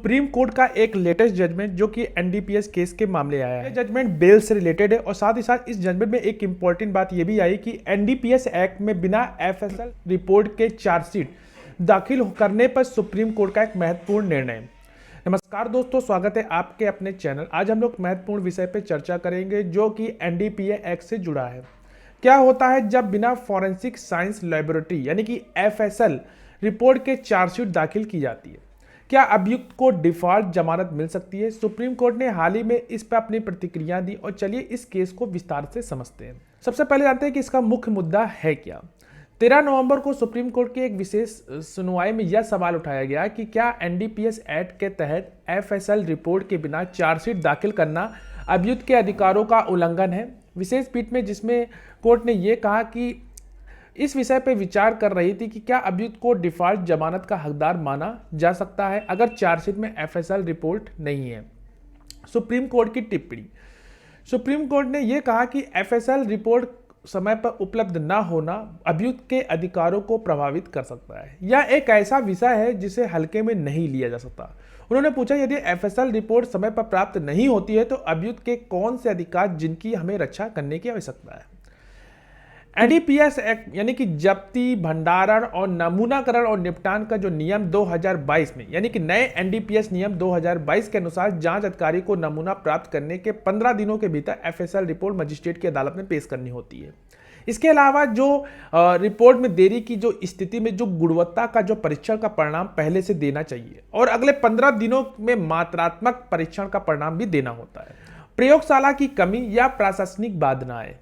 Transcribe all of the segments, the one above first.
Supreme court का एक latest judgement जो कि एनडीपीएस केस के मामले आया है। जजमेंट बेल से रिलेटेड है और साथ ही साथ इस जजमेंट में एक इंपॉर्टेंट बात यह भी आई कि एनडीपीएस एक्ट में बिना एफएसएल रिपोर्ट के चार्जशीट दाखिल करने पर सुप्रीम कोर्ट का एक महत्वपूर्ण निर्णय। नमस्कार दोस्तों, स्वागत है आपके अपने चैनल। आज हम लोग महत्वपूर्ण विषय पर चर्चा करेंगे जो कि एनडीपीएस एक्ट से जुड़ा है। क्या होता है जब बिना फॉरेंसिक साइंस लैबोरेटरी यानी कि एफएसएल रिपोर्ट के चार्जशीट दाखिल की जाती है? क्या अभियुक्त को डिफॉल्ट जमानत मिल सकती है? सुप्रीम कोर्ट ने हाल ही में इस पर अपनी प्रतिक्रिया दी और चलिए इस केस को विस्तार से समझते हैं। सबसे पहले जानते हैं कि इसका मुख्य मुद्दा है क्या। 13 नवंबर को सुप्रीम कोर्ट की एक विशेष सुनवाई में यह सवाल उठाया गया कि क्या एनडीपीएस एक्ट के तहत एफएसएल रिपोर्ट के बिना चार्जशीट दाखिल करना अभियुक्त के अधिकारों का उल्लंघन है। विशेष पीठ में जिसमें कोर्ट ने यह कहा कि इस विषय पर विचार कर रही थी कि क्या अभियुक्त को डिफॉल्ट जमानत का हकदार माना जा सकता है अगर चार्जशीट में एफएसएल रिपोर्ट नहीं है। सुप्रीम कोर्ट की टिप्पणी। सुप्रीम कोर्ट ने यह कहा कि एफएसएल रिपोर्ट समय पर उपलब्ध न होना अभियुक्त के अधिकारों को प्रभावित कर सकता है। यह एक ऐसा विषय है जिसे हल्के में नहीं लिया जा सकता। उन्होंने पूछा यदि एफएसएल रिपोर्ट समय पर प्राप्त नहीं होती है तो अभियुक्त के कौन से अधिकार जिनकी हमें रक्षा करने की आवश्यकता है। एनडीपीएस एक्ट यानी कि जब्ती, भंडारण और नमूनाकरण और निपटान का जो नियम 2022 में यानी कि नए एनडीपीएस नियम 2022 के अनुसार जांच अधिकारी को नमूना प्राप्त करने के 15 दिनों के भीतर एफएसएल रिपोर्ट मजिस्ट्रेट की अदालत में पेश करनी होती है। इसके अलावा जो रिपोर्ट में देरी की जो स्थिति में जो गुणवत्ता का जो परीक्षण का परिणाम पहले से देना चाहिए और अगले 15 दिनों में मात्रात्मक परीक्षण का परिणाम भी देना होता है। प्रयोगशाला की कमी या प्रशासनिक बाधाएं।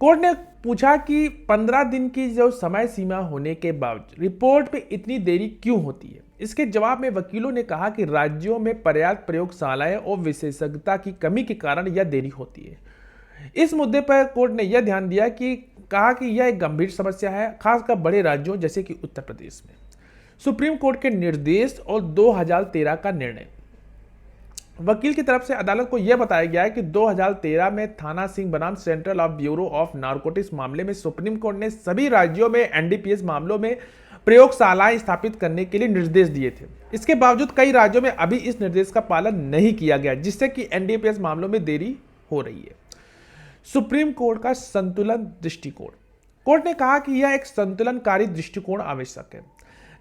कोर्ट ने पूछा कि 15 दिन की जो समय सीमा होने के बावजूद रिपोर्ट पे इतनी देरी क्यों होती है। इसके जवाब में वकीलों ने कहा कि राज्यों में पर्याप्त प्रयोगशालाएं और विशेषज्ञता की कमी के कारण यह देरी होती है। इस मुद्दे पर कोर्ट ने यह ध्यान दिया कि कहा कि यह एक गंभीर समस्या है, खासकर बड़े राज्यों जैसे कि उत्तर प्रदेश में। सुप्रीम कोर्ट के निर्देश और 2013 का निर्णय। वकील की तरफ से अदालत को यह बताया गया है कि 2013 में थाना सिंह बनाम central of bureau of narcotics मामले में सुप्रीम कोर्ट ने सभी राज्यों में एनडीपीएस मामलों में प्रयोगशालाएं स्थापित करने के लिए निर्देश दिए थे। इसके बावजूद कई राज्यों में अभी इस निर्देश का पालन नहीं किया गया, जिससे कि एनडीपीएस मामलों में देरी हो रही है। सुप्रीम कोर्ट का संतुलन दृष्टिकोण। कोर्ट ने कहा कि यह एक संतुलनकारी दृष्टिकोण आवश्यक है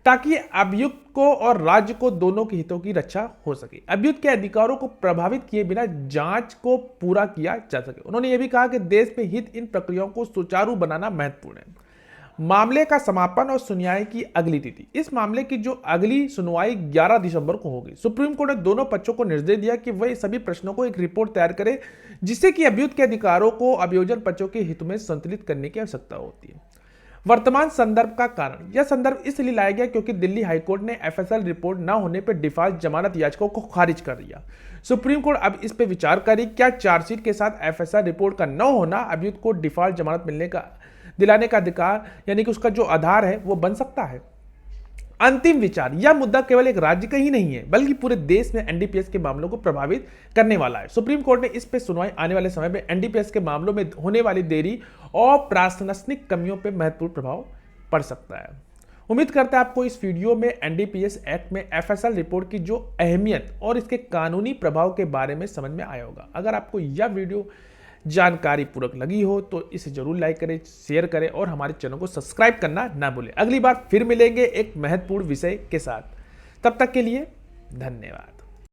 ताकि अभियुक्त को और राज्य को दोनों के हितों की रक्षा हो सके। अभियुक्त के अधिकारों को प्रभावित किए बिना जांच को पूरा किया जा सके। उन्होंने यह भी कहा कि देश में हित इन प्रक्रियाओं को सुचारू बनाना महत्वपूर्ण है। मामले का समापन और सुनवाई की अगली तिथि। इस मामले की जो अगली सुनवाई 11 दिसंबर को होगी। सुप्रीम कोर्ट ने दोनों पक्षों को निर्देश दिया कि वह सभी प्रश्नों को एक रिपोर्ट तैयार करे जिससे कि अभियुक्त के अधिकारों को अभियोजन पक्षों के हित में संतुलित करने की आवश्यकता होती है। वर्तमान संदर्भ का कारण। यह संदर्भ इसलिए लाया गया क्योंकि दिल्ली हाईकोर्ट ने एफएसएल रिपोर्ट न होने पर डिफॉल्ट जमानत याचिकाओं को खारिज कर दिया। सुप्रीम कोर्ट अब इस पर विचार करेगी क्या चार्जशीट के साथ एफएसएल रिपोर्ट का न होना अभियुक्त को डिफॉल्ट जमानत दिलाने का अधिकार यानी कि उसका जो आधार है वो बन सकता है। अंतिम विचार। यह मुद्दा केवल एक राज्य का ही नहीं है बल्कि पूरे देश में एनडीपीएस के मामलों को प्रभावित करने वाला है। सुप्रीम कोर्ट ने इस पे सुनवाई आने वाले समय में एनडीपीएस के मामलों में होने वाली देरी और प्रशासनिक कमियों पर महत्वपूर्ण प्रभाव पड़ सकता है। उम्मीद करता है आपको इस वीडियो में एनडीपीएस एक्ट में एफएसएल रिपोर्ट की जो अहमियत और इसके कानूनी प्रभाव के बारे में समझ में आया होगा। अगर आपको यह वीडियो जानकारी पूर्वक लगी हो तो इसे जरूर लाइक करें, शेयर करें और हमारे चैनल को सब्सक्राइब करना ना भूलें। अगली बार फिर मिलेंगे एक महत्वपूर्ण विषय के साथ। तब तक के लिए धन्यवाद।